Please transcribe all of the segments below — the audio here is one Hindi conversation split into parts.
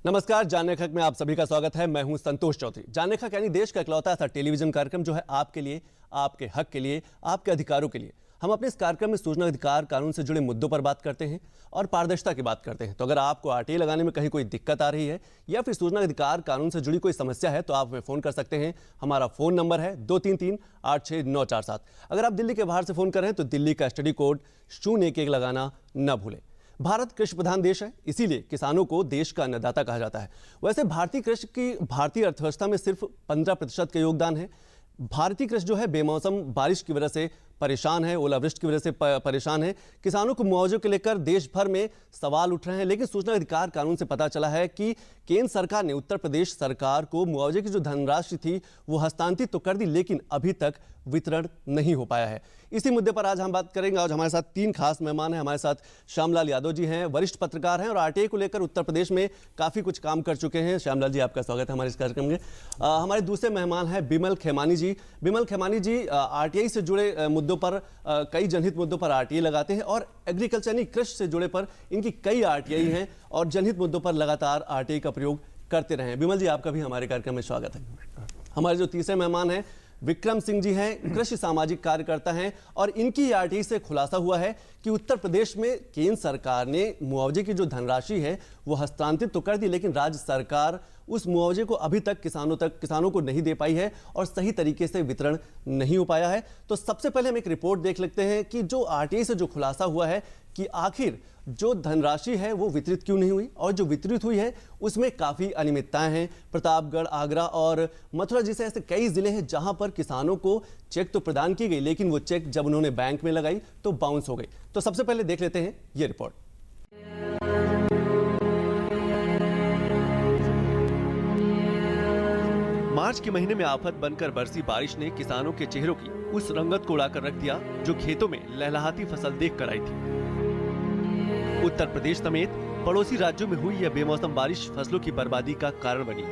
नमस्कार, जानने हक में आप सभी का स्वागत है। मैं हूं संतोष चौधरी। जानने हक यानी देश का इकलौता ऐसा टेलीविजन कार्यक्रम जो है आपके लिए, आपके हक के लिए, आपके अधिकारों के लिए। हम अपने इस कार्यक्रम में सूचना अधिकार कानून से जुड़े मुद्दों पर बात करते हैं और पारदर्शिता की बात करते हैं। तो अगर आपको आरटीआई लगाने में कहीं कोई दिक्कत आ रही है या फिर सूचना अधिकार कानून से जुड़ी कोई समस्या है तो आप हमें फ़ोन कर सकते हैं। हमारा फ़ोन नंबर है 233-86947। अगर आप दिल्ली के बाहर से फ़ोन कर रहे हैं तो दिल्ली का STD कोड 011 लगाना न भूलें। भारत कृषि प्रधान देश है, इसीलिए किसानों को देश का अन्नदाता कहा जाता है। वैसे भारतीय कृषि की भारतीय अर्थव्यवस्था में सिर्फ 15% का योगदान है। भारतीय कृषि जो है बेमौसम बारिश की वजह से परेशान है, ओलावृष्टि की वजह से परेशान है। किसानों को मुआवजे को लेकर देश भर में सवाल उठ रहे हैं, लेकिन सूचना अधिकार कानून से पता चला है कि केंद्र सरकार ने उत्तर प्रदेश सरकार को मुआवजे की जो धनराशि थी वो हस्तांतरित तो कर दी, लेकिन अभी तक वितरण नहीं हो पाया है। इसी मुद्दे पर आज हम बात करेंगे। आज हमारे साथ 3 खास मेहमान हैं। हमारे साथ श्यामलाल यादव जी हैं, वरिष्ठ पत्रकार हैं और आरटीआई को लेकर उत्तर प्रदेश में काफ़ी कुछ काम कर चुके हैं। श्यामलाल जी, आपका स्वागत है हमारे इस कार्यक्रम में। हमारे दूसरे मेहमान हैं बिमल खेमानी जी। बिमल खेमानी जी आरटीआई से जुड़े मुद्दों पर, कई जनहित मुद्दों पर आरटीआई लगाते हैं और एग्रीकल्चर यानी कृषि से जुड़े पर इनकी कई आरटीआई हैं और जनहित मुद्दों पर लगातार आरटीआई का प्रयोग करते रहे हैं। बिमल जी, आपका भी हमारे कार्यक्रम में स्वागत है। हमारे जो तीसरे मेहमान हैं विक्रम सिंह जी हैं, कृषि सामाजिक कार्यकर्ता हैं और इनकी आरटीआई से खुलासा हुआ है कि उत्तर प्रदेश में केंद्र सरकार ने मुआवजे की जो धनराशि है वो हस्तांतरित तो कर दी, लेकिन राज्य सरकार उस मुआवजे को अभी तक किसानों को नहीं दे पाई है और सही तरीके से वितरण नहीं हो पाया है। तो सबसे पहले हम एक रिपोर्ट देख लेते हैं कि जो आरटीआई से जो खुलासा हुआ है कि आखिर जो धनराशि है वो वितरित क्यों नहीं हुई और जो वितरित हुई है उसमें काफ़ी अनियमितताएं हैं। प्रतापगढ़, आगरा और मथुरा जैसे ऐसे कई जिले हैं जहां पर किसानों को चेक तो प्रदान की गई, लेकिन वो चेक जब उन्होंने बैंक में लगाई तो बाउंस हो गई। तो सबसे पहले देख लेते हैं ये रिपोर्ट। मार्च के महीने में आफत बनकर बरसी बारिश ने किसानों के चेहरों की उस रंगत को उड़ाकर रख दिया जो खेतों में लहलहाती फसल देखकर आई थी। उत्तर प्रदेश समेत पड़ोसी राज्यों में हुई यह बेमौसम बारिश फसलों की बर्बादी का कारण बनी।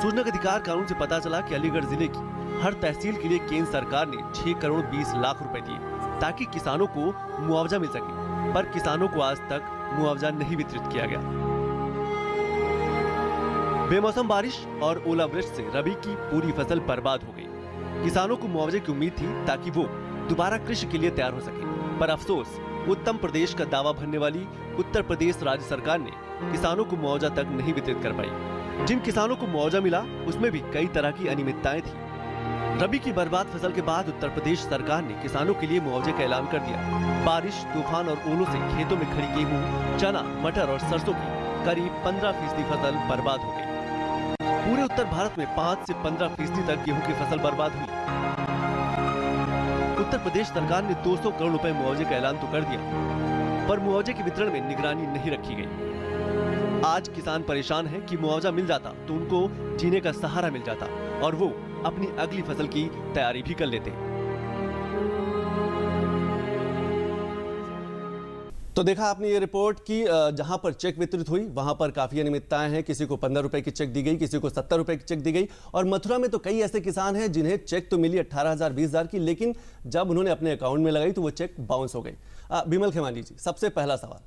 सूचना अधिकार कानून से पता चला कि अलीगढ़ जिले की हर तहसील के लिए केंद्र सरकार ने 6 करोड़ 20 लाख रुपए दिए ताकि किसानों को मुआवजा मिल सके, पर किसानों को आज तक मुआवजा नहीं वितरित किया गया। बेमौसम बारिश और ओलावृष्टि से रबी की पूरी फसल बर्बाद हो गई। किसानों को मुआवजे की उम्मीद थी ताकि वो दोबारा कृषि के लिए तैयार हो सके, पर अफसोस उत्तम प्रदेश का दावा भरने वाली उत्तर प्रदेश राज्य सरकार ने किसानों को मुआवजा तक नहीं वितरित कर पाई। जिन किसानों को मुआवजा मिला उसमें भी कई तरह की अनियमितताएं थी। रबी की बर्बाद फसल के बाद उत्तर प्रदेश सरकार ने किसानों के लिए मुआवजे का ऐलान कर दिया। बारिश, तूफान और ओलों से खेतों में खड़ी गेहूं, चना, मटर और सरसों की करीब 15% फसल बर्बाद हो गई। पूरे उत्तर भारत में 5 से 15% तक गेहूं की फसल बर्बाद हुई। उत्तर प्रदेश सरकार ने 200 करोड़ रुपए मुआवजे का ऐलान तो कर दिया, पर मुआवजे के वितरण में निगरानी नहीं रखी गई। आज किसान परेशान हैं कि मुआवजा मिल जाता तो उनको जीने का सहारा मिल जाता और वो अपनी अगली फसल की तैयारी भी कर लेते। तो देखा आपने ये रिपोर्ट कि जहां पर चेक वितरित हुई वहां पर काफी अनियमितताएं हैं। किसी को 15 रुपए की चेक दी गई, किसी को 70 रुपए की चेक दी गई और मथुरा में तो कई ऐसे किसान हैं जिन्हें चेक तो मिली 18,000 20,000 की, लेकिन जब उन्होंने अपने अकाउंट में लगाई तो वो चेक बाउंस हो गई। बिमल खेमानी जी, सबसे पहला सवाल,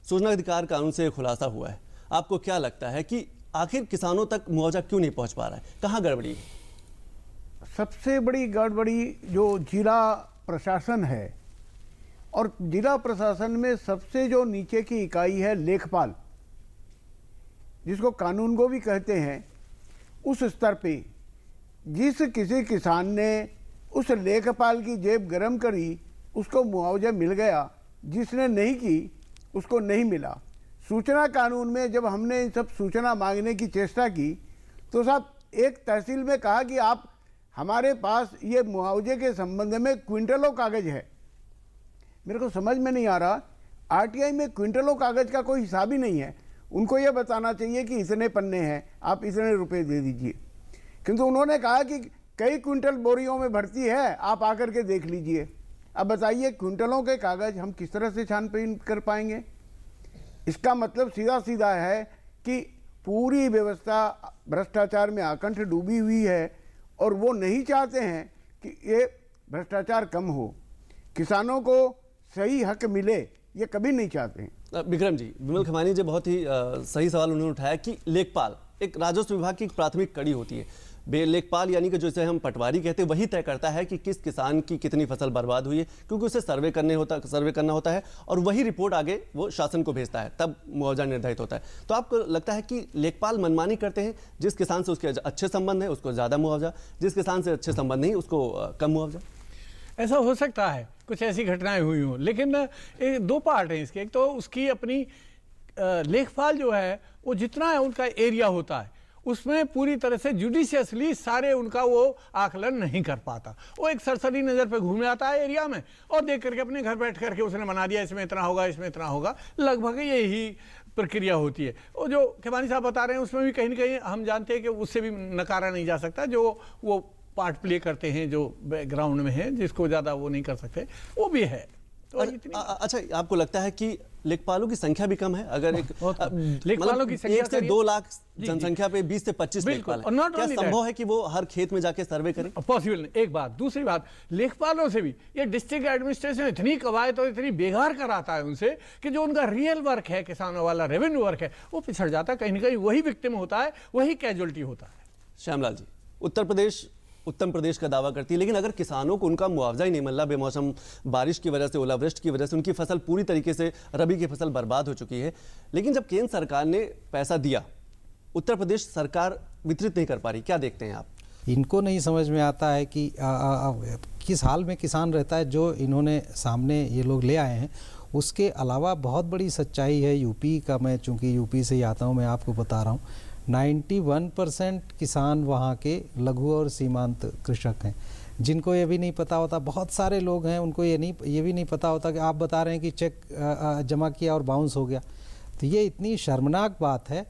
सूचना अधिकार कानून से खुलासा हुआ है, आपको क्या लगता है कि आखिर किसानों तक मुआवजा क्यों नहीं पहुंच पा रहा है? कहाँ गड़बड़ी है? सबसे बड़ी गड़बड़ी जो जिला प्रशासन है, और जिला प्रशासन में सबसे जो नीचे की इकाई है लेखपाल, जिसको कानून को भी कहते हैं, उस स्तर पे जिस किसी किसान ने उस लेखपाल की जेब गरम करी उसको मुआवजा मिल गया, जिसने नहीं की उसको नहीं मिला। सूचना कानून में जब हमने इन सब सूचना मांगने की चेष्टा की तो साहब एक तहसील में कहा कि आप हमारे पास ये मुआवजे के संबंध में क्विंटलों कागज है। मेरे को समझ में नहीं आ रहा, आरटीआई में क्विंटलों कागज का कोई हिसाब ही नहीं है। उनको ये बताना चाहिए कि इतने पन्ने हैं, आप इतने रुपए दे दीजिए, किंतु उन्होंने कहा कि कई क्विंटल बोरियों में भर्ती है, आप आकर के देख लीजिए। अब बताइए क्विंटलों के कागज हम किस तरह से छानबीन कर पाएंगे? इसका मतलब सीधा सीधा है कि पूरी व्यवस्था भ्रष्टाचार में आकंठ डूबी हुई है और वो नहीं चाहते हैं कि ये भ्रष्टाचार कम हो, किसानों को सही हक मिले, ये कभी नहीं चाहते हैं। विक्रम जी, विमल खमानी जी बहुत ही सही सवाल उन्होंने उठाया कि लेखपाल एक राजस्व विभाग की एक प्राथमिक कड़ी होती है। लेखपाल यानी कि जैसे हम पटवारी कहते हैं, वही तय करता है कि किस किसान की कितनी फसल बर्बाद हुई है, क्योंकि उसे सर्वे करना होता है और वही रिपोर्ट आगे वो शासन को भेजता है, तब मुआवजा निर्धारित होता है। तो आपको लगता है कि लेखपाल मनमानी करते हैं, जिस किसान से उसके अच्छे संबंध है उसको ज़्यादा मुआवजा, जिस किसान से अच्छे संबंध नहीं उसको कम मुआवजा? ऐसा हो सकता है, कुछ ऐसी घटनाएं हुई हों, लेकिन दो पार्ट हैं इसके। एक तो उसकी अपनी लेखपाल जो है वो जितना है उनका एरिया होता है उसमें पूरी तरह से जुडिशियसली सारे उनका वो आकलन नहीं कर पाता। वो एक सरसरी नज़र पे घूम आता है एरिया में और देख करके अपने घर बैठ करके उसने बना दिया, इसमें इतना होगा, इसमें इतना होगा, लगभग यही प्रक्रिया होती है। वो जो खेमानी साहब बता रहे हैं उसमें भी कहीं ना कहीं हम जानते हैं कि उससे भी नकारा नहीं जा सकता। जो वो पार्ट प्ले करते हैं जो बैकग्राउंड में है, जिसको ज़्यादा वो नहीं कर सकते, वो भी है। तो अच्छा, आपको लगता है कि लेखपालों की संख्या भी कम है? अगर एक लेखपालों की संख्या 1 से 2 लाख जनसंख्या पे 20 से 25 लेखपाल हैं, क्या संभव है कि वो हर खेत में जाके सर्वे करें? पॉसिबल नहीं। एक बात, दूसरी बात, लेखपालों से भी ये डिस्ट्रिक्ट एडमिनिस्ट्रेशन इतनी कवायद और इतनी बेगार कराता है उनसे कि जो उनका रियल वर्क है, किसानों वाला रेवेन्यू वर्क है, वो पिछड़ जाता है। कहीं ना कहीं वही विक्टिम होता है, वही कैजुअलिटी होता है। श्यामलाल जी, उत्तर प्रदेश उत्तम प्रदेश का दावा करती है, लेकिन अगर किसानों को उनका मुआवजा ही नहीं मिल रहा, बेमौसम बारिश की वजह से, ओलावृष्टि की वजह से उनकी फसल पूरी तरीके से, रबी की फसल बर्बाद हो चुकी है, लेकिन जब केंद्र सरकार ने पैसा दिया, उत्तर प्रदेश सरकार वितरित नहीं कर पा रही, क्या देखते हैं आप? इनको नहीं समझ में आता है कि किस हाल में किसान रहता है। जो इन्होंने सामने ये लोग ले आए हैं, उसके अलावा बहुत बड़ी सच्चाई है यूपी का। मैं चूँकि यूपी से ही आता हूँ, मैं आपको बता रहा हूँ 91% किसान वहाँ के लघु और सीमांत कृषक हैं, जिनको ये भी नहीं पता होता। बहुत सारे लोग हैं उनको ये भी नहीं पता होता कि आप बता रहे हैं कि चेक जमा किया और बाउंस हो गया। तो ये इतनी शर्मनाक बात है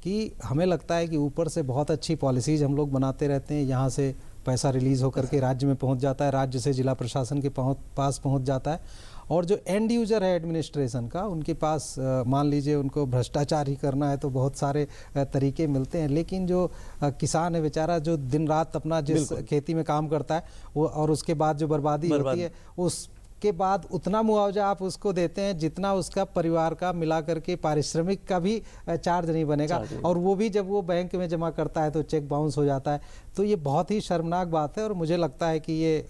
कि हमें लगता है कि ऊपर से बहुत अच्छी पॉलिसीज़ हम लोग बनाते रहते हैं, यहाँ से पैसा रिलीज़ होकर के राज्य में पहुँच जाता है, राज्य से जिला प्रशासन के पास पहुँच जाता है, और जो एंड यूजर है एडमिनिस्ट्रेशन का, उनके पास मान लीजिए उनको भ्रष्टाचार ही करना है तो बहुत सारे तरीके मिलते हैं। लेकिन जो किसान है बेचारा, जो दिन रात अपना जिस खेती में काम करता है वो, और उसके बाद जो बर्बादी होती है, उसके बाद उतना मुआवजा आप उसको देते हैं जितना उसका परिवार का मिला करके पारिश्रमिक का भी चार्ज नहीं बनेगा, और वो भी जब वो बैंक में जमा करता है तो चेक बाउंस हो जाता है। तो ये बहुत ही शर्मनाक बात है, और मुझे लगता है कि ये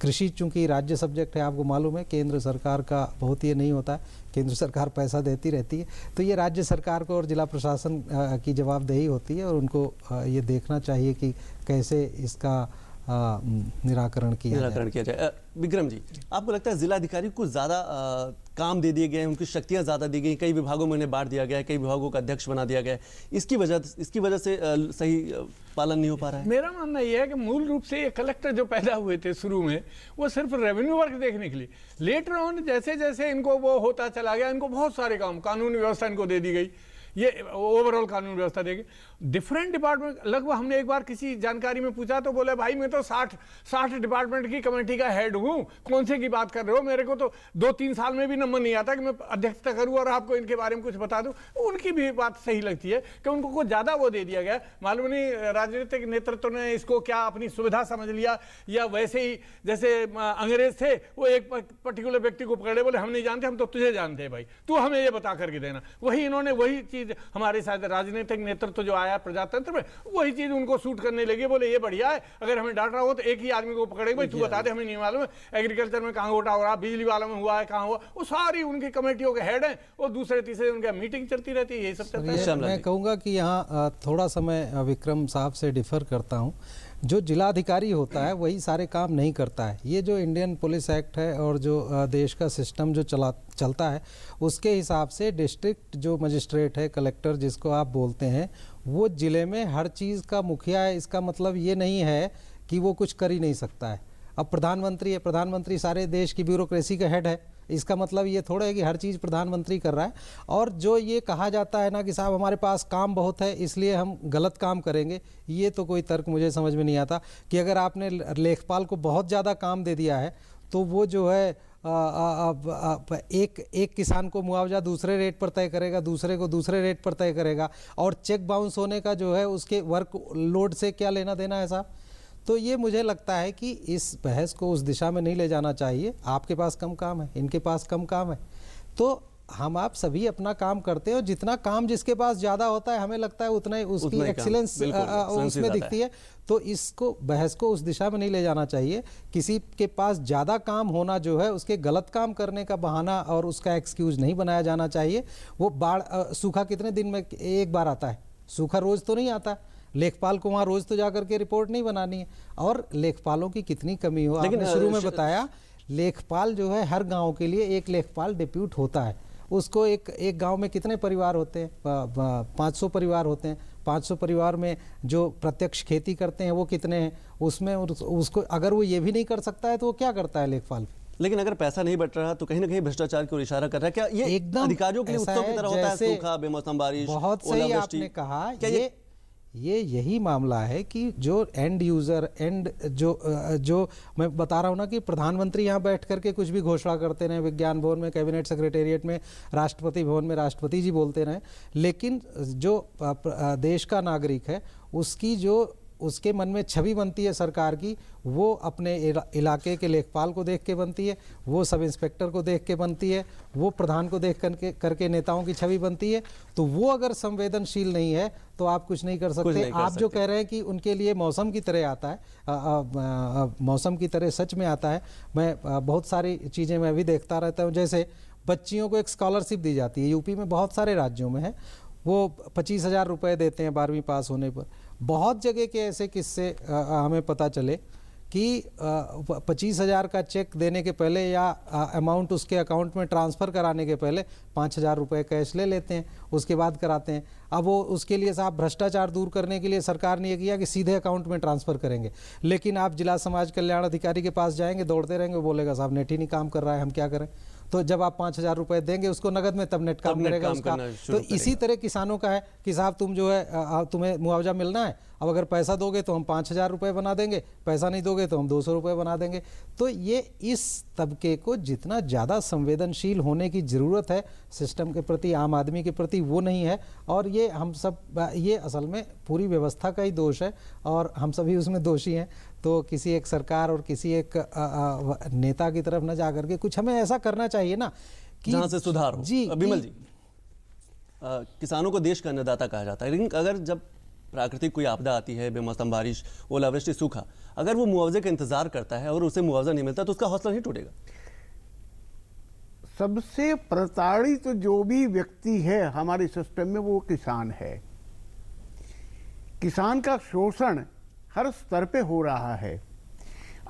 कृषि चूंकि राज्य सब्जेक्ट है, आपको मालूम है केंद्र सरकार का बहुत ये नहीं होता है, केंद्र सरकार पैसा देती रहती है, तो ये राज्य सरकार को और जिला प्रशासन की जवाबदेही होती है, और उनको ये देखना चाहिए कि कैसे इसका निराकरण किया जाए। विक्रम जी, आपको लगता है जिलाधिकारी को ज़्यादा काम दे दिए गए हैं, उनकी शक्तियां ज़्यादा दी गई, कई विभागों में उन्हें बांट दिया गया है, कई विभागों का अध्यक्ष बना दिया गया है, इसकी वजह से सही पालन नहीं हो पा रहा है? मेरा मानना यह है कि मूल रूप से ये कलेक्टर जो पैदा हुए थे शुरू में, वो सिर्फ रेवेन्यू वर्क देखने के लिए, लेटर ऑन जैसे जैसे इनको वो होता चला गया, इनको बहुत सारे काम, कानून व्यवस्था इनको दे दी गई, ये ओवरऑल कानून व्यवस्था देगी। डिफरेंट डिपार्टमेंट, लगभग हमने एक बार किसी जानकारी में पूछा तो बोले भाई मैं तो 60 डिपार्टमेंट की कमेटी का हेड हूँ, कौन से की बात कर रहे हो, मेरे को तो 2-3 साल में भी नंबर नहीं आता कि मैं अध्यक्षता करूँ और आपको इनके बारे में कुछ बता दूँ। उनकी भी बात सही लगती है कि उनको कुछ ज़्यादा वो दे दिया गया, मालूम नहीं राजनीतिक नेतृत्व ने इसको क्या अपनी सुविधा समझ लिया, या वैसे ही जैसे अंग्रेज थे वो एक पर्टिकुलर व्यक्ति को पकड़े, बोले हम नहीं जानते, हम तो तुझे जानते हैं भाई, तू हमें ये बता करके देना। वही इन्होंने वही चीज़ हमारे शायद राजनीतिक नेतृत्व जो आया प्रजातंत्र में, वही चीज उनको सूट करने लगे, बोले ये बढ़िया है, अगर हमें डांट रहा हो तो एक ही आदमी को पकड़ेगा, भाई तू बता दे, हमें नहीं मालूम है एग्रीकल्चर में कहाँ घोटा हो रहा, बिजली वालों में हुआ है कहाँ हुआ, वो सारी उनकी कमेटियों के हेड हैं, और दूसरे तीसरे उनका मीटिंग चलती रहती है, यही सब चलता है। मैं कहूँगा कि यहाँ थोड़ा सा मैं विक्रम साहब से डिफर करता हूँ। जो जिलाधिकारी होता है वही सारे काम नहीं करता है। ये जो इंडियन पुलिस एक्ट है और जो देश का सिस्टम जो चलता है, उसके हिसाब से डिस्ट्रिक्ट जो मजिस्ट्रेट है, कलेक्टर जिसको आप बोलते हैं, वो ज़िले में हर चीज़ का मुखिया है। इसका मतलब ये नहीं है कि वो कुछ कर ही नहीं सकता है। अब प्रधानमंत्री है, प्रधानमंत्री सारे देश की ब्यूरोक्रेसी का हेड है, इसका मतलब ये थोड़ा है कि हर चीज़ प्रधानमंत्री कर रहा है। और जो ये कहा जाता है ना कि साहब हमारे पास काम बहुत है इसलिए हम गलत काम करेंगे, ये तो कोई तर्क मुझे समझ में नहीं आता कि अगर आपने लेखपाल को बहुत ज़्यादा काम दे दिया है तो वो जो है एक किसान को मुआवजा दूसरे रेट पर तय करेगा, दूसरे को दूसरे रेट पर तय करेगा, और चेक बाउंस होने का जो है उसके वर्क लोड से क्या लेना देना है साहब। तो ये मुझे लगता है कि इस बहस को उस दिशा में नहीं ले जाना चाहिए। आपके पास कम काम है, इनके पास कम काम है, तो हम आप सभी अपना काम करते हैं और जितना काम जिसके पास ज़्यादा होता है हमें लगता है उतना ही उसकी उतना ही काम, एक्सीलेंस बिल्कुल, excellency उसमें ज़्यादा दिखती है। तो इसको बहस को उस दिशा में नहीं ले जाना चाहिए। किसी के पास ज़्यादा काम होना जो है उसके गलत काम करने का बहाना और उसका एक्सक्यूज नहीं बनाया जाना चाहिए। वो बाढ़ सूखा कितने दिन में एक बार आता है? सूखा रोज़ तो नहीं आता। लेखपाल को वहाँ रोज़ तो जा करके रिपोर्ट नहीं बनानी है। और लेखपालों की कितनी कमी हो, लेकिन आपने शुरू में बताया लेखपाल जो है हर गाँव के लिए एक लेखपाल डिप्यूट होता है। उसको एक गांव में कितने परिवार होते हैं? 500 परिवार होते हैं। 500 परिवार में जो प्रत्यक्ष खेती करते हैं वो कितने हैं? उसमें उसको अगर वो ये भी नहीं कर सकता है तो वो क्या करता है लेखपाल? लेकिन अगर पैसा नहीं बट रहा तो कहीं ना कहीं भ्रष्टाचार की ओर इशारा कर रहा है। क्या ये एकदम अधिकारियों के लिए ऐसा उत्सव की है तरह होता है? जैसे सूखा, बेमौसम बारिश, बहुत सही ओलावृष्टि, आपने कहा। क्या ये यही मामला है कि जो एंड यूजर जो मैं बता रहा हूँ ना कि प्रधानमंत्री यहाँ बैठ करके कुछ भी घोषणा करते रहे, विज्ञान भवन में, कैबिनेट सेक्रेटेरिएट में, राष्ट्रपति भवन में राष्ट्रपति जी बोलते रहे, लेकिन जो देश का नागरिक है उसकी जो उसके मन में छवि बनती है सरकार की, वो अपने इलाके के लेखपाल को देख के बनती है, वो सब इंस्पेक्टर को देख के बनती है, वो प्रधान को देख करके नेताओं की छवि बनती है। तो वो अगर संवेदनशील नहीं है तो आप कुछ नहीं कर सकते। आप जो कह रहे हैं कि उनके लिए मौसम की तरह आता है, मौसम की तरह सच में आता है। मैं बहुत सारी चीज़ें मैं भी देखता रहता हूँ। जैसे बच्चियों को एक स्कॉलरशिप दी जाती है, यूपी में बहुत सारे राज्यों में है, वो 25,000 रुपये देते हैं 12वीं पास होने पर। बहुत जगह के ऐसे किस्से हमें पता चले कि 25,000 का चेक देने के पहले या अमाउंट उसके अकाउंट में ट्रांसफ़र कराने के पहले 5,000 रुपये कैश ले लेते हैं, उसके बाद कराते हैं। अब वो उसके लिए साहब भ्रष्टाचार दूर करने के लिए सरकार ने ये किया कि सीधे अकाउंट में ट्रांसफ़र करेंगे। लेकिन आप जिला समाज कल्याण अधिकारी के पास जाएंगे, दौड़ते रहेंगे, वो बोलेगा साहब नेट ही नहीं काम कर रहा है, हम क्या करें। तो जब आप 5,000 रुपये देंगे उसको नगद में, तब नेट काम करेगा उसका। तो इसी तरह किसानों का है कि साहब तुम जो है तुम्हें मुआवजा मिलना है, अब अगर पैसा दोगे तो हम 5,000 रुपये बना देंगे, पैसा नहीं दोगे तो हम 200 रुपये बना देंगे। तो ये इस तबके को जितना ज़्यादा संवेदनशील होने की ज़रूरत है सिस्टम के प्रति, आम आदमी के प्रति, वो नहीं है। और ये हम सब, ये असल में पूरी व्यवस्था का ही दोष है और हम सभी उसमें दोषी हैं। तो किसी एक सरकार और किसी एक नेता की तरफ न जा करके कुछ हमें ऐसा करना चाहिए ना कि जहां से सुधार हो। जी विमल जी, किसानों को देश का अन्नदाता कहा जाता है, लेकिन अगर जब प्राकृतिक कोई आपदा आती है, बेमौसम बारिश, ओलावृष्टि, सूखा, अगर वो मुआवजे का इंतजार करता है और उसे मुआवजा नहीं मिलता तो उसका हौसला नहीं टूटेगा? सबसे प्रताड़ित जो भी व्यक्ति है हमारे सिस्टम में वो किसान है। किसान का शोषण हर स्तर पे हो रहा है।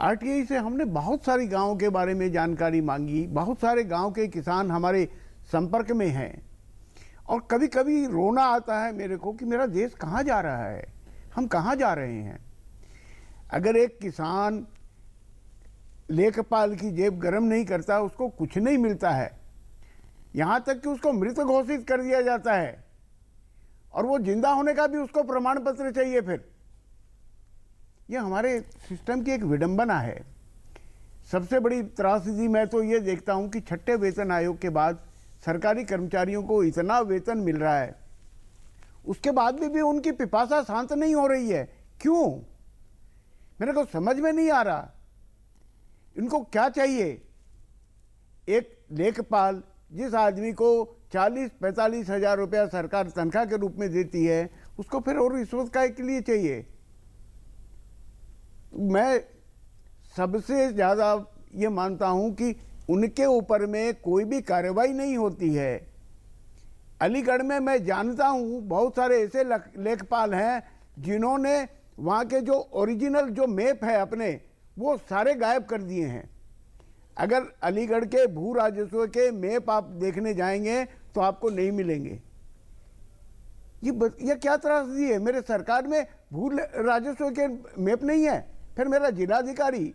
आरटीआई से हमने बहुत सारी गांवों के बारे में जानकारी मांगी, बहुत सारे गांव के किसान हमारे संपर्क में हैं और कभी कभी रोना आता है मेरे को कि मेरा देश कहाँ जा रहा है, हम कहाँ जा रहे हैं। अगर एक किसान लेखपाल की जेब गर्म नहीं करता, उसको कुछ नहीं मिलता है, यहाँ तक कि उसको मृत घोषित कर दिया जाता है और वो जिंदा होने का भी उसको प्रमाण पत्र चाहिए। फिर ये हमारे सिस्टम की एक विडंबना है। सबसे बड़ी त्रासदी मैं तो ये देखता हूँ कि छठे वेतन आयोग के बाद सरकारी कर्मचारियों को इतना वेतन मिल रहा है, उसके बाद भी उनकी पिपासा शांत नहीं हो रही है। क्यों, मेरे को समझ में नहीं आ रहा। इनको क्या चाहिए? एक लेखपाल जिस आदमी को 40-45 हज़ार रुपया सरकार तनख्वाह के रूप में देती है, उसको फिर और रिश्वत काय के लिए चाहिए? मैं सबसे ज़्यादा ये मानता हूं कि उनके ऊपर में कोई भी कार्रवाई नहीं होती है। अलीगढ़ में मैं जानता हूं बहुत सारे ऐसे लेखपाल हैं जिन्होंने वहाँ के जो ओरिजिनल जो मैप है अपने, वो सारे गायब कर दिए हैं। अगर अलीगढ़ के भू राजस्व के मैप आप देखने जाएंगे तो आपको नहीं मिलेंगे। ये क्या त्रासदी है? मेरे सरकार में भू राजस्व के मैप नहीं है। फिर मेरा जिलाधिकारी,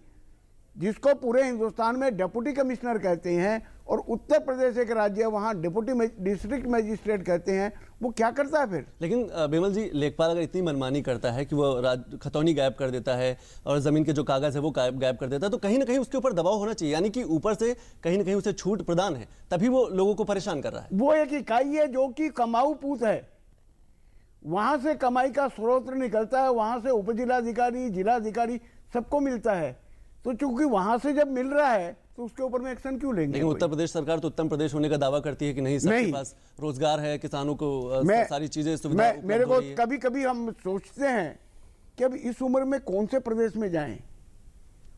जिसको पूरे हिंदुस्तान में डिप्टी कमिश्नर कहते हैं और उत्तर प्रदेश एक राज्य है वहाँ डिप्टी डिस्ट्रिक्ट मजिस्ट्रेट कहते हैं, वो क्या करता है फिर? लेकिन बिमल जी, लेखपाल अगर इतनी मनमानी करता है कि वो खतौनी गायब कर देता है और जमीन के जो कागज है वो गायब कर देता है, तो कहीं ना कहीं उसके ऊपर दबाव होना चाहिए, यानी कि ऊपर से कहीं ना कहीं उसे छूट प्रदान है, तभी वो लोगों को परेशान कर रहा है। वो एक इकाई है जो कि कमाऊ पूत है, वहाँ से कमाई का स्रोत निकलता है, वहाँ से उपजिलाधिकारी, जिलाधिकारी सबको मिलता है। तो चूंकि वहाँ से जब मिल रहा है तो उसके ऊपर में एक्शन क्यों लेंगे? लेकिन उत्तर प्रदेश सरकार तो उत्तम प्रदेश होने का दावा करती है कि नहीं, सबके पास रोजगार है, किसानों को सारी चीजें सुविधा उपलब्ध मेरे को हो रही है। कभी कभी हम सोचते हैं कि अब इस उम्र में कौन से प्रदेश में जाएं।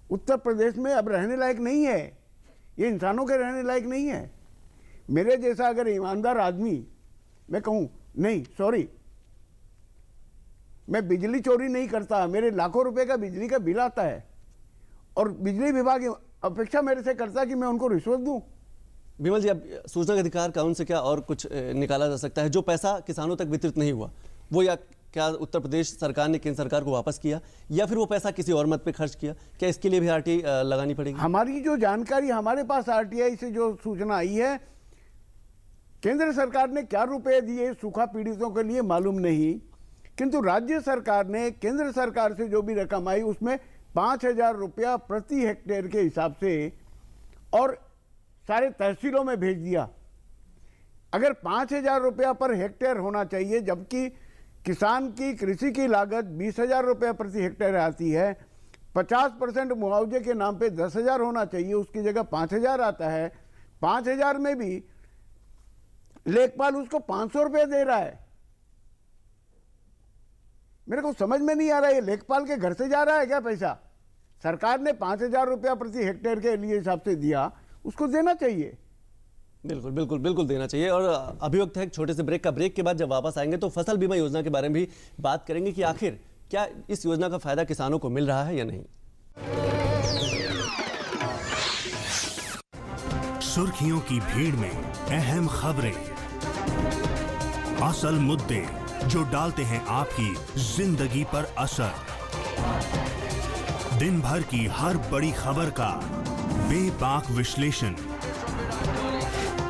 उत्तर प्रदेश में अब रहने लायक नहीं है, ये इंसानों के रहने लायक नहीं है। मेरे जैसा अगर ईमानदार आदमी, मैं कहूँ नहीं सॉरी, मैं बिजली चोरी नहीं करता, मेरे लाखों रुपए का बिजली का बिल आता है और बिजली विभाग अपेक्षा मेरे से करता है कि मैं उनको रिश्वत दूं। विमल जी, अब सूचना के अधिकार कानून से क्या और कुछ निकाला जा सकता है? जो पैसा किसानों तक वितरित नहीं हुआ वो या क्या उत्तर प्रदेश सरकार ने केंद्र सरकार को वापस किया, या फिर वो पैसा किसी और मत पे खर्च किया? क्या इसके लिए भी आरटीआई लगानी पड़ेगी? हमारी जो जानकारी, हमारे पास आरटीआई से जो सूचना आई है, केंद्र सरकार ने क्या रुपए दिए सूखा पीड़ितों के लिए मालूम नहीं, किंतु राज्य सरकार ने केंद्र सरकार से जो भी रकम आई उसमें 5,000 रुपया प्रति हेक्टेयर के हिसाब से और सारे तहसीलों में भेज दिया। अगर 5,000 रुपया पर हेक्टेयर होना चाहिए, जबकि किसान की कृषि की लागत 20,000 रुपया प्रति हेक्टेयर आती है, 50% मुआवजे के नाम पे 10,000 होना चाहिए, उसकी जगह 5,000 आता है। 5,000 में भी लेखपाल उसको 500 रुपये दे रहा है। मेरे को समझ में नहीं आ रहा है, ये लेखपाल के घर से जा रहा है क्या पैसा? सरकार ने 5,000 रुपया प्रति हेक्टेयर के लिए हिसाब से दिया, उसको देना चाहिए। बिल्कुल बिल्कुल बिल्कुल देना चाहिए। और अभिव्यक्त है एक छोटे से ब्रेक का। ब्रेक के बाद जब वापस आएंगे तो फसल बीमा योजना के बारे में भी बात करेंगे कि आखिर क्या इस योजना का फायदा किसानों को मिल रहा है या नहीं। सुर्खियों की भीड़ में अहम खबरें, असल मुद्दे जो डालते हैं आपकी जिंदगी पर असर, दिन भर की हर बड़ी खबर का बेबाक विश्लेषण,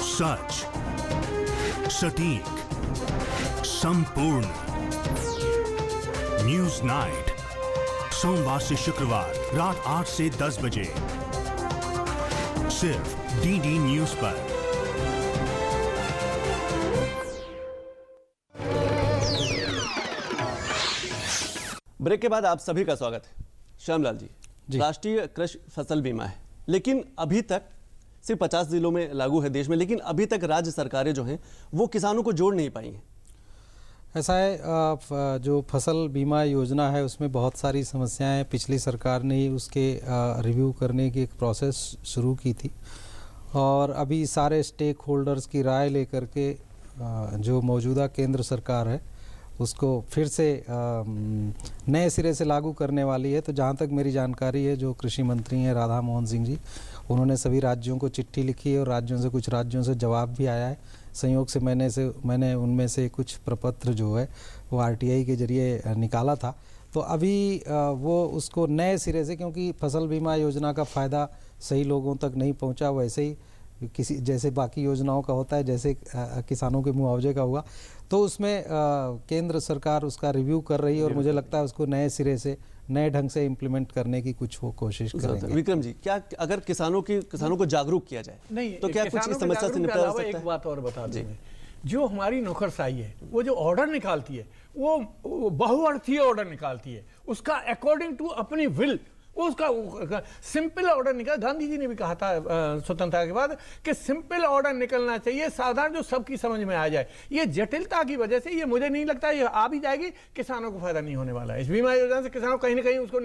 सच, सटीक, संपूर्ण। न्यूज नाइट, सोमवार से शुक्रवार रात 8 से 10 बजे सिर्फ डीडी न्यूज पर। ब्रेक के बाद आप सभी का स्वागत है। श्यामलाल जी, राष्ट्रीय कृषि फसल बीमा है, लेकिन अभी तक सिर्फ 50 जिलों में लागू है देश में, लेकिन अभी तक राज्य सरकारें जो हैं वो किसानों को जोड़ नहीं पाई हैं। ऐसा है, जो फसल बीमा योजना है उसमें बहुत सारी समस्याएं, पिछली सरकार ने ही उसके रिव्यू करने की एक प्रोसेस शुरू की थी और अभी सारे स्टेक होल्डर्स की राय लेकर के जो मौजूदा केंद्र सरकार है उसको फिर से नए सिरे से लागू करने वाली है। तो जहाँ तक मेरी जानकारी है, जो कृषि मंत्री हैं राधा मोहन सिंह जी, उन्होंने सभी राज्यों को चिट्ठी लिखी है और राज्यों से कुछ राज्यों से जवाब भी आया है। संयोग से मैंने उनमें से कुछ प्रपत्र जो है वो आरटीआई के जरिए निकाला था। तो अभी वो उसको नए सिरे से, क्योंकि फसल बीमा योजना का फ़ायदा सही लोगों तक नहीं पहुंचा, वैसे ही किसी जैसे बाकी योजनाओं का होता है, जैसे किसानों के मुआवजे का हुआ, तो उसमें केंद्र सरकार उसका रिव्यू कर रही है और मुझे लगता है उसको नए सिरे से नए ढंग से इम्प्लीमेंट करने की कुछ वो कोशिश करेंगे। विक्रम जी, क्या अगर किसानों को जागरूक किया जाए नहीं, तो क्या कुछ इस समस्या से निपटा जा सकता है? एक बात और बता दूं, जो हमारी नौकरशाही है, वो जो ऑर्डर निकालती है वो बहुअर्थीय ऑर्डर निकालती है, उसका अकॉर्डिंग टू अपनी विल वो उसका सिंपल ऑर्डर निकल। गांधी जी ने भी कहा था स्वतंत्रता के बाद कि सिंपल ऑर्डर निकलना चाहिए, साधारण जो सबकी समझ में आ जाए। ये जटिलता की वजह से ये मुझे नहीं लगता ये आ भी जाएगी, किसानों को फायदा नहीं होने वाला है। इस बीमा योजना से किसानों कहीं ना कहीं उसको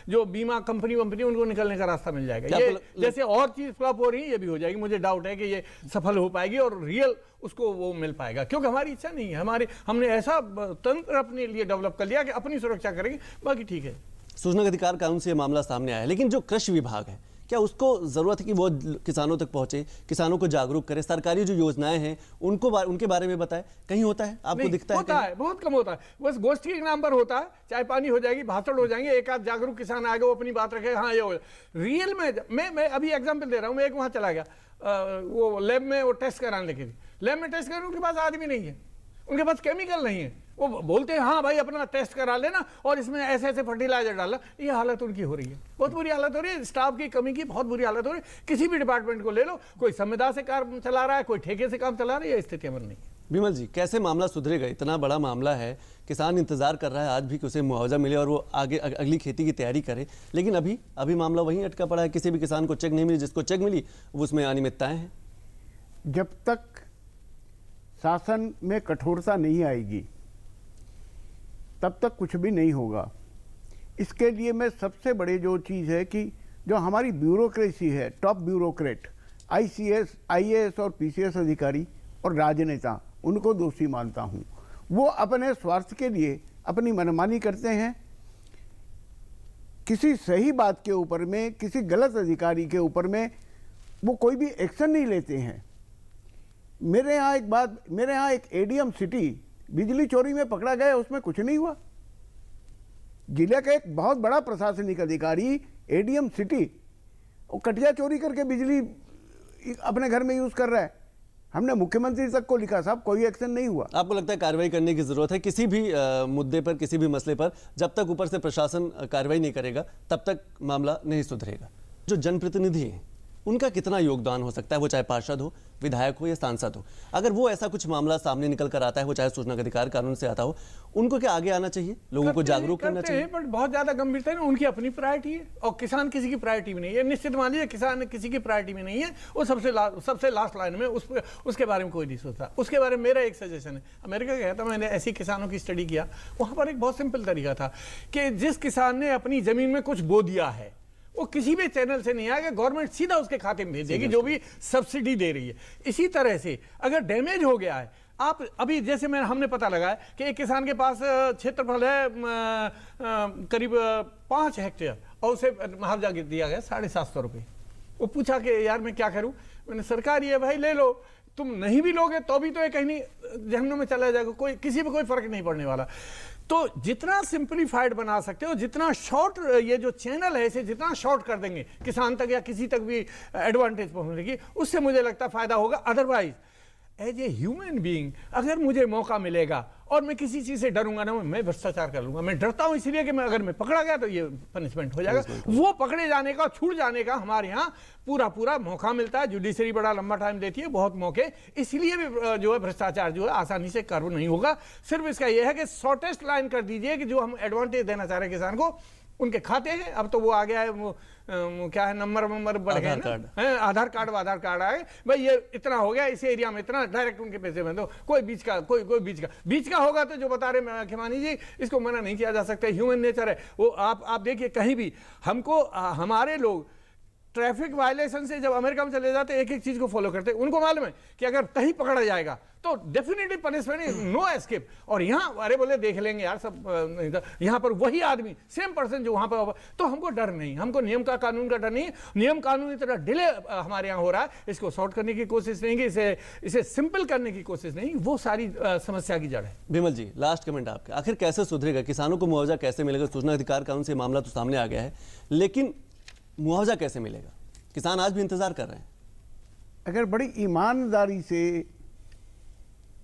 जो बीमा कंपनी उनको निकलने का रास्ता मिल जाएगा। ये जैसे और चीज फ्लॉप हो रही है ये भी हो जाएगी। मुझे डाउट है कि ये सफल हो पाएगी और रियल उसको वो मिल पाएगा, क्योंकि हमारी इच्छा नहीं है। हमने ऐसा तंत्र अपने लिए डेवलप कर लिया कि अपनी सुरक्षा करेंगे, बाकी ठीक है। सूचना के अधिकार कानून से ये मामला सामने आया है, लेकिन जो कृषि विभाग है, क्या उसको जरूरत है कि वो किसानों तक पहुंचे, किसानों को जागरूक करे, सरकारी जो योजनाएं हैं उनके बारे में बताए? कहीं होता है, आपको दिखता है? होता है, बहुत कम होता है। बस गोष्ठी के नाम पर होता है, चाय पानी हो जाएगी, भाषण हो जाएंगे, एक आध जागरूक किसान आएगा, वो अपनी बात रखेगा, हाँ ये हो। रियल में मैं अभी एग्जाम्पल दे रहा हूँ, मैं एक वहाँ चला गया, वो लैब में वो टेस्ट कराने के लिए, लैब में टेस्ट कराने, उनके पास आदमी नहीं है, उनके पास केमिकल नहीं है। वो बोलते हैं हाँ भाई अपना टेस्ट करा लेना और इसमें ऐसे ऐसे फर्टिलाइजर डालना। ये हालत उनकी हो रही है, बहुत बुरी हालत हो रही है, स्टाफ की कमी की बहुत बुरी हालत हो रही है। किसी भी डिपार्टमेंट को ले लो, कोई संविदा से काम चला रहा है, कोई ठेके से काम चला रहा है, ये स्थिति अमर नहीं है। विमल जी, कैसे मामला सुधरेगा? इतना बड़ा मामला है, किसान इंतजार कर रहा है आज भी कि उसे मुआवजा मिले और वो आगे अगली खेती की तैयारी करे, लेकिन अभी मामला वहीं अटका पड़ा है। किसी भी किसान को चेक नहीं मिली, जिसको चेक मिली वो उसमें अनियमितताएं हैं। जब तक शासन में कठोरता नहीं आएगी तब तक कुछ भी नहीं होगा। इसके लिए मैं सबसे बड़े जो चीज़ है कि जो हमारी ब्यूरोक्रेसी है, टॉप ब्यूरोक्रेट, ICS, IAS और PCS अधिकारी और राजनेता, उनको दोषी मानता हूँ। वो अपने स्वार्थ के लिए अपनी मनमानी करते हैं। किसी सही बात के ऊपर में, किसी गलत अधिकारी के ऊपर में वो कोई भी एक्शन नहीं लेते हैं। मेरे यहाँ एक ADM सिटी बिजली चोरी में पकड़ा गया, उसमें कुछ नहीं हुआ। जिले का एक बहुत बड़ा प्रशासनिक अधिकारी ADM सिटी वो कटिया चोरी करके बिजली अपने घर में यूज कर रहा है। हमने मुख्यमंत्री तक को लिखा, साहब कोई एक्शन नहीं हुआ। आपको लगता है कार्रवाई करने की जरूरत है किसी भी मुद्दे पर, किसी भी मसले पर? जब तक ऊपर से प्रशासन कार्रवाई नहीं करेगा तब तक मामला नहीं सुधरेगा। जो जनप्रतिनिधि हैं उनका कितना योगदान हो सकता है, वो चाहे पार्षद हो, विधायक हो या सांसद हो? अगर वो ऐसा कुछ मामला सामने निकल कर आता है, वो चाहे सूचना का अधिकार कानून से आता हो, उनको क्या आगे आना चाहिए, लोगों को जागरूक करना चाहिए? बट बहुत ज्यादा गंभीरता है ना, उनकी अपनी प्रायोरिटी है और किसान किसी की प्रायोरिटी में नहीं है। निश्चित मान लीजिए किसान किसी की प्रायोरिटी में नहीं है, वो सबसे लास्ट लाइन में, उसके बारे में कोई नहीं सोचता। उसके बारे में मेरा एक सजेशन है, अमेरिका गया था, मैंने ऐसी किसानों की स्टडी किया। वहां पर एक बहुत सिंपल तरीका था कि जिस किसान ने अपनी जमीन में कुछ बो दिया है वो किसी भी चैनल से नहीं आएगा, गवर्नमेंट सीधा उसके खाते में भेज देगी जो भी सब्सिडी दे रही है। इसी तरह से अगर डैमेज हो गया है, आप अभी जैसे हमने पता लगाया कि एक किसान के पास क्षेत्रफल है करीब 5 हेक्टेयर और उसे मुआवजा दिया गया 750 रुपये। वो पूछा कि यार मैं क्या करूं? मैंने सरकार ये भाई ले लो, तुम नहीं भी लोगे तो भी तो ये कहीं जहन्नुम में चला जाएगा, कोई किसी पे कोई फर्क नहीं पड़ने वाला। तो जितना सिंपलीफाइड बना सकते हो, जितना शॉर्ट ये जो चैनल है इसे जितना शॉर्ट कर देंगे किसान तक या किसी तक भी एडवांटेज पहुंचने की, उससे मुझे लगता है फायदा होगा। Otherwise as a human being अगर मुझे मौका मिलेगा और मैं किसी चीज से डरूंगा ना, मैं भ्रष्टाचार कर लूंगा। मैं डरता हूं इसलिए कि अगर मैं पकड़ा गया तो ये पनिशमेंट हो जाएगा। वो पकड़े जाने का, छूट जाने का हमारे यहाँ पूरा मौका मिलता है। जुडिशरी बड़ा लंबा टाइम देती है, बहुत मौके, इसलिए भी जो है भ्रष्टाचार जो है आसानी से कर्व नहीं होगा। सिर्फ इसका यह है कि शॉर्टेस्ट लाइन कर दीजिए कि जो हम एडवांटेज देना चाह रहे हैं किसान को, उनके खाते हैं। अब तो वो आ गया है, वो क्या है, नंबर बढ़ गए ना, आधार कार्ड आए भाई, ये इतना हो गया, इस एरिया में इतना, डायरेक्ट उनके पैसे में दो। कोई बीच का होगा तो जो बता रहे खिमानी जी, इसको मना नहीं किया जा सकता, ह्यूमन नेचर है वो। आप देखिए कहीं भी हमको, हमारे लोग ट्रैफिक वायलेशन से जब अमेरिका में चले जाते एक चीज को फॉलो करते, उनको मालूम है कि अगर कहीं पकड़ा जाएगा तो डेफिनेटली पनिशमेंट, नो एस्केप। और यहाँ अरे बोले देख लेंगे यार सब, यहाँ पर वही आदमी सेम पर्सन जो वहां पर, तो हमको डर नहीं, हमको नियम का कानून का डर नहीं। नियम कानून इतना डिले हमारे यहाँ हो रहा है, इसको शॉर्ट करने की कोशिश नहीं की, इसे सिंपल करने की कोशिश नहीं, वो सारी समस्या की जड़ है। विमल जी, लास्ट कमेंट आपका, आखिर कैसे सुधरेगा, किसानों को मुआवजा कैसे मिलेगा? सूचना अधिकार कानून से मामला तो सामने आ गया है, लेकिन मुआवजा कैसे मिलेगा? किसान आज भी इंतजार कर रहे हैं। अगर बड़ी ईमानदारी से,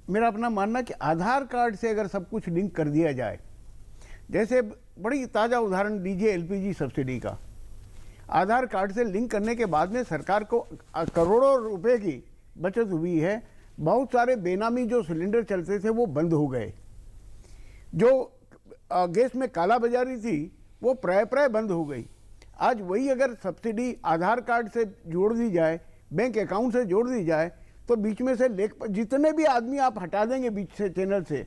मेरा अपना मानना कि आधार कार्ड से अगर सब कुछ लिंक कर दिया जाए, जैसे बड़ी ताज़ा उदाहरण दीजिए LPG सब्सिडी का, आधार कार्ड से लिंक करने के बाद में सरकार को करोड़ों रुपए की बचत हुई है। बहुत सारे बेनामी जो सिलेंडर चलते थे वो बंद हो गए, जो गैस में कालाबाजारी थी वो प्राय बंद हो गई। आज वही अगर सब्सिडी आधार कार्ड से जोड़ दी जाए, बैंक अकाउंट से जोड़ दी जाए, तो बीच में से जितने भी आदमी आप हटा देंगे बीच से चैनल से,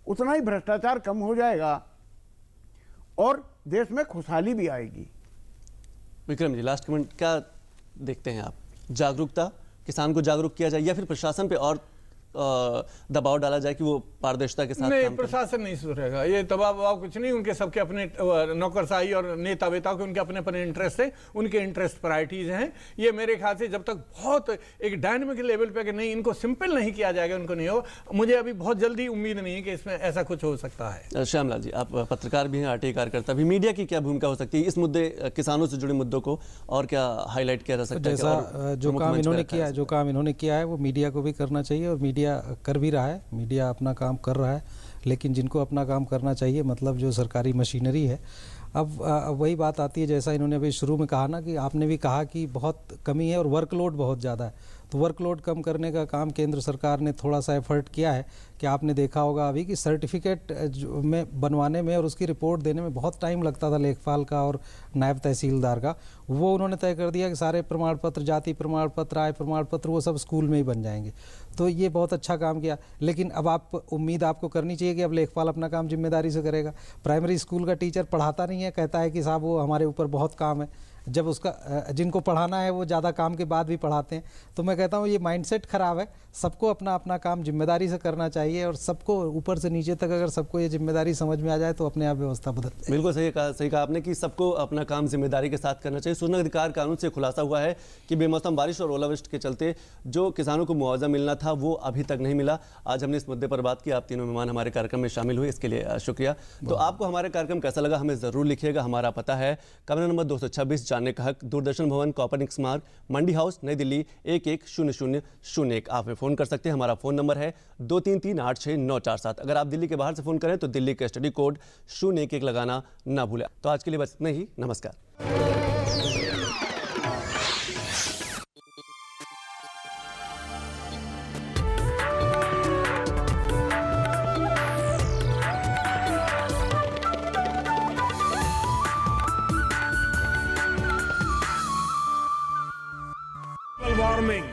उतना ही भ्रष्टाचार कम हो जाएगा और देश में खुशहाली भी आएगी। विक्रम जी, लास्ट कमेंट क्या देखते हैं आप? जागरूकता, किसान को जागरूक किया जाए या फिर प्रशासन पे और दबाव डाला जाए कि वो पारदर्शिता के साथ नहीं, काम प्रशासन नहीं सुधरेगा, ये दबाव कुछ नहीं। उनके सबके अपने नौकरशाही और नेता वेता के उनके अपने इंटरेस्ट है, उनके इंटरेस्ट प्रायोरिटीज हैं। ये मेरे ख्याल से जब तक बहुत एक डायनेमिक लेवल पे कि नहीं इनको सिंपल नहीं किया जाएगा, उनको नहीं होगा। मुझे अभी बहुत जल्दी उम्मीद नहीं है कि इसमें ऐसा कुछ हो सकता है। श्यामलाल जी, आप पत्रकार भी हैं, RTI कार्यकर्ता भी, मीडिया की क्या भूमिका हो सकती है इस मुद्दे, किसानों से जुड़े मुद्दों को और क्या हाईलाइट किया जा सकता है? जैसा जो काम इन्होंने किया है वो मीडिया को भी करना चाहिए, और मीडिया कर भी रहा है, मीडिया अपना काम कर रहा है। लेकिन जिनको अपना काम करना चाहिए, मतलब जो सरकारी मशीनरी है, अब वही बात आती है जैसा इन्होंने अभी शुरू में कहा ना, कि आपने भी कहा कि बहुत कमी है और वर्कलोड बहुत ज़्यादा है। तो वर्कलोड कम करने का काम केंद्र सरकार ने थोड़ा सा एफर्ट किया है कि आपने देखा होगा अभी कि सर्टिफिकेट में बनवाने में और उसकी रिपोर्ट देने में बहुत टाइम लगता था लेखपाल का और नायब तहसीलदार का, वो उन्होंने तय कर दिया कि सारे प्रमाण पत्र, जाति प्रमाण पत्र, आय प्रमाण पत्र, वो सब स्कूल में ही बन जाएंगे। तो ये बहुत अच्छा काम किया। लेकिन अब आप उम्मीद आपको करनी चाहिए कि अब लेखपाल अपना काम जिम्मेदारी से करेगा। प्राइमरी स्कूल का टीचर पढ़ाता नहीं है, कहता है कि साहब वो हमारे ऊपर बहुत काम है, जब उसका जिनको पढ़ाना है वो ज़्यादा काम के बाद भी पढ़ाते हैं। तो मैं कहता हूँ ये माइंडसेट खराब है। सबको अपना अपना काम जिम्मेदारी से करना चाहिए और सबको ऊपर से नीचे तक अगर सबको ये जिम्मेदारी समझ में आ जाए तो अपने आप व्यवस्था बदल जाए। बिल्कुल सही कहा आपने कि सबको अपना काम जिम्मेदारी के साथ करना चाहिए। सूचना अधिकार कानून से खुलासा हुआ है कि बेमौसम बारिश और ओलावृष्टि के चलते जो किसानों को मुआवजा मिलना था वो अभी तक नहीं मिला। आज हमने इस मुद्दे पर बात की। आप तीनों मेहमान हमारे कार्यक्रम में शामिल हुए, इसके लिए शुक्रिया। तो आपको हमारा कार्यक्रम कैसा लगा हमें ज़रूर लिखिएगा। हमारा पता है कमरा नंबर 226, जानने का हक, दूरदर्शन भवन, कॉपरनिक्स मार्ग, मंडी हाउस, नई दिल्ली 110001। आप में फ़ोन कर सकते हैं। हमारा फ़ोन नंबर है 23386947। अगर आप दिल्ली के बाहर से फ़ोन करें तो दिल्ली का स्टडी कोड 011 लगाना ना भूलें। तो आज के लिए बस इतना ही। नमस्कार। वार्मिंग